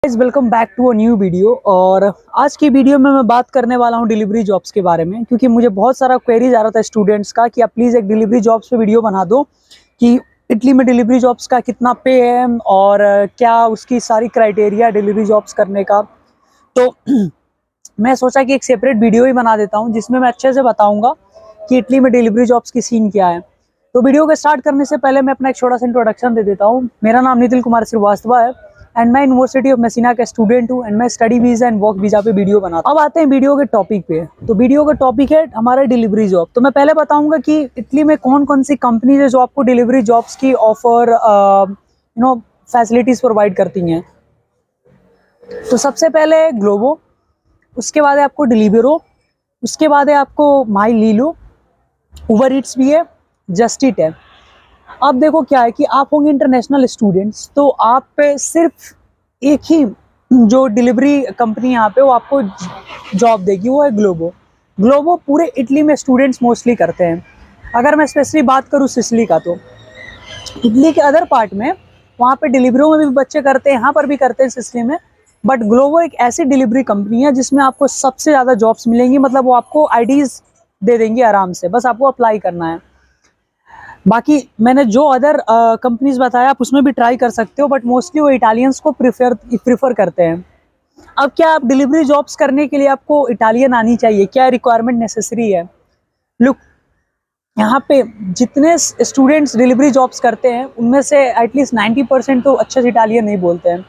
Guys welcome back to a new video. और आज की वीडियो में मैं बात करने वाला हूं डिलीवरी जॉब्स के बारे में, क्योंकि मुझे बहुत सारा क्वेरीज आ रहा था स्टूडेंट्स का कि आप प्लीज़ एक डिलीवरी जॉब्स पे वीडियो बना दो कि इटली में डिलीवरी जॉब्स का कितना पे है और क्या उसकी सारी क्राइटेरिया डिलीवरी जॉब्स करने का। तो मैं सोचा कि एक सेपरेट वीडियो ही बना देता हूं जिसमें मैं अच्छे से बताऊंगा कि इटली में डिलीवरी जॉब्स की सीन क्या है। तो वीडियो को स्टार्ट करने से पहले मैं अपना एक छोटा सा इंट्रोडक्शन दे देता हूँ। मेरा नाम नितिन कुमार श्रीवास्तव है एंड मैं यूनिवर्सिटी ऑफ मेसिना का स्टूडेंट हूँ एंड मैं study visa and work visa पे वीडियो बनाता हूँ। अब आते हैं वीडियो के टॉपिक पे। तो वीडियो का टॉपिक है हमारा डिलीवरी जॉब। तो मैं पहले बताऊंगा कि इटली में कौन कौन सी कंपनीज है जो आपको डिलीवरी जॉब्स की ऑफर फैसिलिटीज प्रोवाइड करती हैं। तो सबसे पहले है ग्लोबो, उसके बाद है आपको डिलीवरो, उसके बाद है आपको माई लीलो, उबर ईट्स भी है, जस्ट इट है। अब देखो क्या है कि आप होंगे इंटरनेशनल स्टूडेंट्स, तो आप पे सिर्फ एक ही जो डिलीवरी कंपनी यहाँ पे वो आपको जॉब देगी, वो है ग्लोबो। ग्लोबो पूरे इटली में स्टूडेंट्स मोस्टली करते हैं। अगर मैं स्पेशली बात करूँ सिसिली का, तो इटली के अदर पार्ट में वहाँ पे डिलीवरियों में भी बच्चे करते हैं, यहाँ पर भी करते हैं सिसिली में। बट ग्लोबो एक ऐसी डिलीवरी कंपनी है जिसमें आपको सबसे ज़्यादा जॉब्स मिलेंगी। मतलब वो आपको आईडीज़ दे देंगे आराम से, बस आपको अप्लाई करना है। बाकी मैंने जो अदर कंपनीज बताया आप उसमें भी ट्राई कर सकते हो, बट मोस्टली वो इटालियंस को प्रिफर करते हैं। अब क्या आप डिलीवरी जॉब्स करने के लिए आपको इटालियन आनी चाहिए, क्या रिक्वायरमेंट नेसेसरी है? लुक, यहाँ पे जितने स्टूडेंट्स डिलीवरी जॉब्स करते हैं उनमें से एटलीस्ट 90% तो अच्छे से इटालियन नहीं बोलते हैं।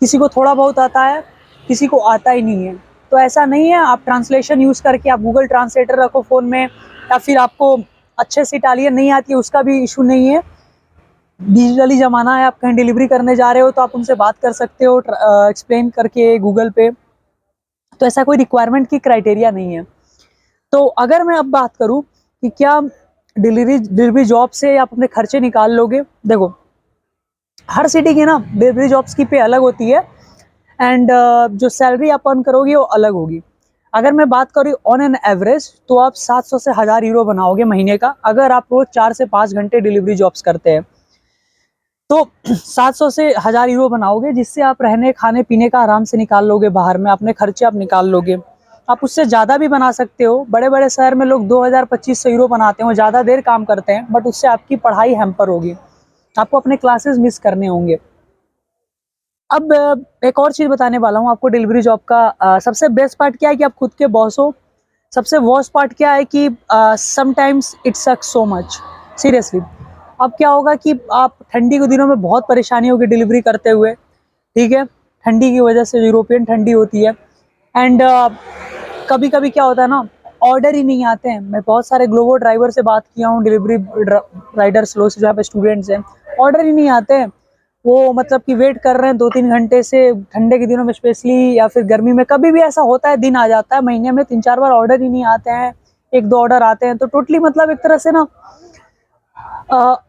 किसी को थोड़ा बहुत आता है, किसी को आता ही नहीं है। तो ऐसा नहीं है, आप ट्रांसलेशन यूज़ करके आप गूगल ट्रांसलेटर रखो फ़ोन में, या फिर आपको अच्छे से इटालियन नहीं आती है, उसका भी इशू नहीं है। डिजिटली ज़माना है, आप कहीं डिलीवरी करने जा रहे हो तो आप उनसे बात कर सकते हो एक्सप्लेन करके गूगल पे। तो ऐसा कोई रिक्वायरमेंट की क्राइटेरिया नहीं है। तो अगर मैं अब बात करूँ कि क्या डिलीवरी जॉब से आप अपने खर्चे निकाल लोगे, देखो हर सिटी की ना डिलीवरी जॉब्स की पे अलग होती है एंड जो सैलरी आप अर्न करोगे वो अलग होगी। अगर मैं बात करूँ ऑन एन एवरेज, तो आप 700 से 1000 यूरो बनाओगे महीने का, अगर आप रोज 4 से 5 घंटे डिलीवरी जॉब्स करते हैं। तो 700 से 1000 यूरो बनाओगे, जिससे आप रहने खाने पीने का आराम से निकाल लोगे, बाहर में अपने खर्चे आप निकाल लोगे। आप उससे ज़्यादा भी बना सकते हो। बड़े बड़े शहर में लोग 2000-2500 यूरो बनाते हैं, वो ज़्यादा देर काम करते हैं, बट उससे आपकी पढ़ाई हैम्पर होगी, आपको अपने क्लासेस मिस करने होंगे। अब एक और चीज़ बताने वाला हूँ आपको डिलीवरी जॉब का। सबसे बेस्ट पार्ट क्या है कि आप खुद के बॉस हो। सबसे वर्स्ट पार्ट क्या है कि sometimes it sucks so much, seriously. अब क्या होगा कि आप ठंडी के दिनों में बहुत परेशानी होगी डिलीवरी करते हुए, ठीक है, ठंडी की वजह से, यूरोपियन ठंडी होती है। एंड कभी कभी क्या होता है ना, ऑर्डर ही नहीं आते हैं। मैं बहुत सारे ग्लोबो ड्राइवर से बात किया हूँ, डिलीवरी राइडर्स लोग से जहाँ पे स्टूडेंट्स हैं, ऑर्डर ही नहीं आते हैं। वो मतलब कि वेट कर रहे हैं 2-3 घंटे से, ठंडे के दिनों में स्पेशली, या फिर गर्मी में कभी भी ऐसा होता है, दिन आ जाता है महीने में 3-4 बार ऑर्डर ही नहीं आते हैं, 1-2 ऑर्डर आते हैं। तो टोटली मतलब एक तरह से ना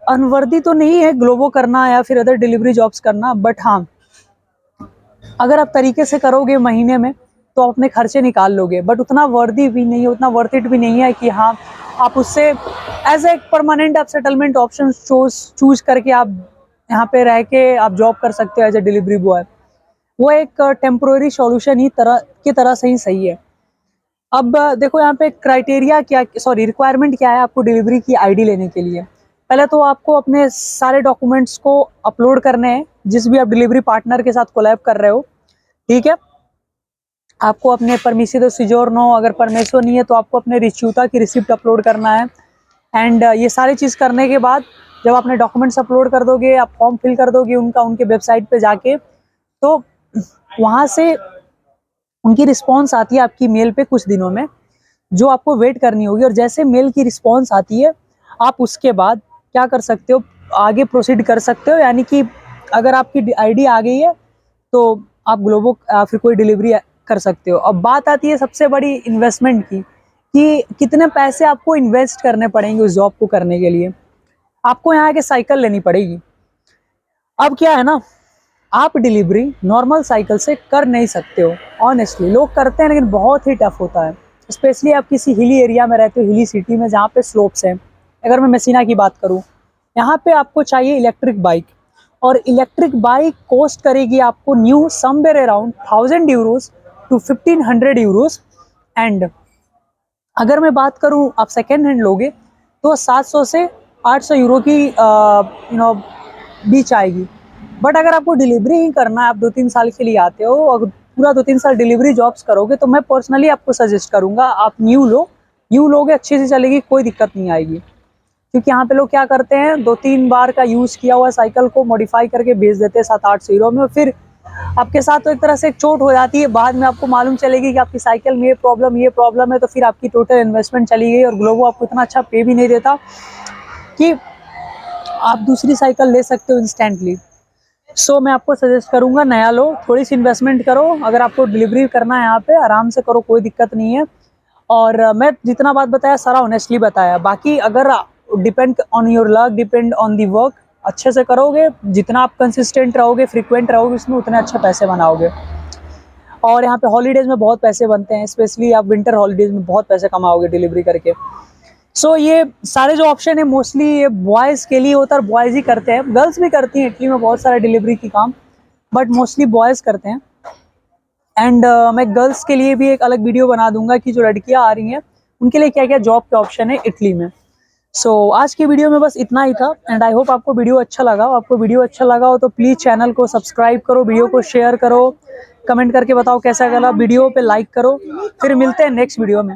अनवर्दी तो नहीं है ग्लोबो करना या फिर अदर डिलीवरी जॉब्स करना, बट हाँ अगर आप तरीके से करोगे महीने में तो आप अपने खर्चे निकाल लोगे। बट उतना वर्दी भी नहीं है, उतना वर्थ इट भी नहीं है कि हाँ आप उससे एज ए परमानेंट आप सेटलमेंट ऑप्शन चूज करके आप यहाँ पे रह के आप जॉब कर सकते हो एज ए डिलीवरी बॉय। वो एक टेम्पोररी सॉल्यूशन ही तरह से ही सही है। अब देखो यहाँ पे क्राइटेरिया क्या, सॉरी रिक्वायरमेंट क्या है आपको डिलीवरी की आईडी लेने के लिए। पहले तो आपको अपने सारे डॉक्यूमेंट्स को अपलोड करने हैं, जिस भी आप डिलीवरी पार्टनर के साथ कोलैब कर रहे हो, ठीक है। आपको अपने परमिसिडो सिजोर्नो, अगर परमेसो नहीं है तो आपको अपने रिच्यूता की रिसिप्ट अपलोड करना है। एंड ये सारी चीज़ करने के बाद जब आपने डॉक्यूमेंट्स अपलोड कर दोगे, आप फॉर्म फिल कर दोगे उनके वेबसाइट पे जाके, तो वहाँ से उनकी रिस्पॉन्स आती है आपकी मेल पे कुछ दिनों में, जो आपको वेट करनी होगी। और जैसे मेल की रिस्पॉन्स आती है, आप उसके बाद क्या कर सकते हो, आगे प्रोसीड कर सकते हो। यानी कि अगर आपकी आईडी आ गई है तो आप ग्लोबो फिर कोई डिलीवरी कर सकते हो। अब बात आती है सबसे बड़ी इन्वेस्टमेंट की, कि कितने पैसे आपको इन्वेस्ट करने पड़ेंगे उस जॉब को करने के लिए। आपको यहाँ के साइकिल लेनी पड़ेगी। अब क्या है ना, आप डिलीवरी नॉर्मल साइकिल से कर नहीं सकते हो। ऑनेस्टली लोग करते हैं लेकिन बहुत ही टफ होता है, स्पेशली आप किसी हिली एरिया में रहते हो, हिली सिटी में जहाँ पे स्लोप्स हैं। अगर मैं मेसिना की बात करूँ, यहाँ पे आपको चाहिए इलेक्ट्रिक बाइक, और इलेक्ट्रिक बाइक कॉस्ट करेगी आपको new somewhere around 1000 euros to 1500 euros. And अगर मैं बात करूं आप सेकेंड हैंड लोगे तो 700 से 800 यूरो की बीच आएगी। बट अगर आपको डिलीवरी ही करना है, आप 2-3 साल के लिए आते हो, अगर पूरा 2-3 साल डिलीवरी जॉब्स करोगे तो मैं पर्सनली आपको सजेस्ट करूंगा आप न्यू लो। न्यू लोगे अच्छे से चलेगी, कोई दिक्कत नहीं आएगी। क्योंकि यहाँ पे लोग क्या करते हैं 2-3 बार का यूज़ किया हुआ साइकिल को मॉडिफाई करके बेच देते हैं 700-800 यूरो में, फिर आपके साथ तो एक तरह से एक चोट हो जाती है। बाद में आपको मालूम चलेगी कि आपकी साइकिल में ये प्रॉब्लम है, तो फिर आपकी टोटल इन्वेस्टमेंट चली गई और ग्लोबो आपको इतना अच्छा पे भी नहीं देता कि आप दूसरी साइकिल ले सकते हो इंस्टेंटली। सो मैं आपको सजेस्ट करूंगा नया लो, थोड़ी सी इन्वेस्टमेंट करो। अगर आपको डिलीवरी करना है यहाँ पे आराम से करो, कोई दिक्कत नहीं है। और मैं जितना बात बताया सारा ऑनेस्टली बताया। बाकी अगर depend on your luck, depend on the work, अच्छे से करोगे, जितना आप कंसिस्टेंट रहोगे, फ्रिक्वेंट रहोगे, उसमें उतने अच्छे पैसे बनाओगे। और यहाँ पे हॉलीडेज में बहुत पैसे बनते हैं, स्पेशली आप विंटर हॉलीडेज में बहुत पैसे कमाओगे डिलीवरी करके। सो ये सारे जो ऑप्शन है मोस्टली ये बॉयज़ के लिए होता है, और बॉयज़ ही करते हैं। गर्ल्स भी करती हैं इटली में बहुत सारा डिलीवरी की काम, बट मोस्टली बॉयज़ करते हैं। एंड मैं गर्ल्स के लिए भी एक अलग वीडियो बना दूंगा कि जो लड़कियां आ रही हैं उनके लिए क्या क्या जॉब के ऑप्शन है इटली में। सो आज के वीडियो में बस इतना ही था। एंड आई होप आपको वीडियो अच्छा लगा। आपको वीडियो अच्छा लगा हो तो प्लीज़ चैनल को सब्सक्राइब करो, वीडियो को शेयर करो, कमेंट करके बताओ कैसा लगा, वीडियो पे लाइक करो। फिर मिलते हैं नेक्स्ट वीडियो में।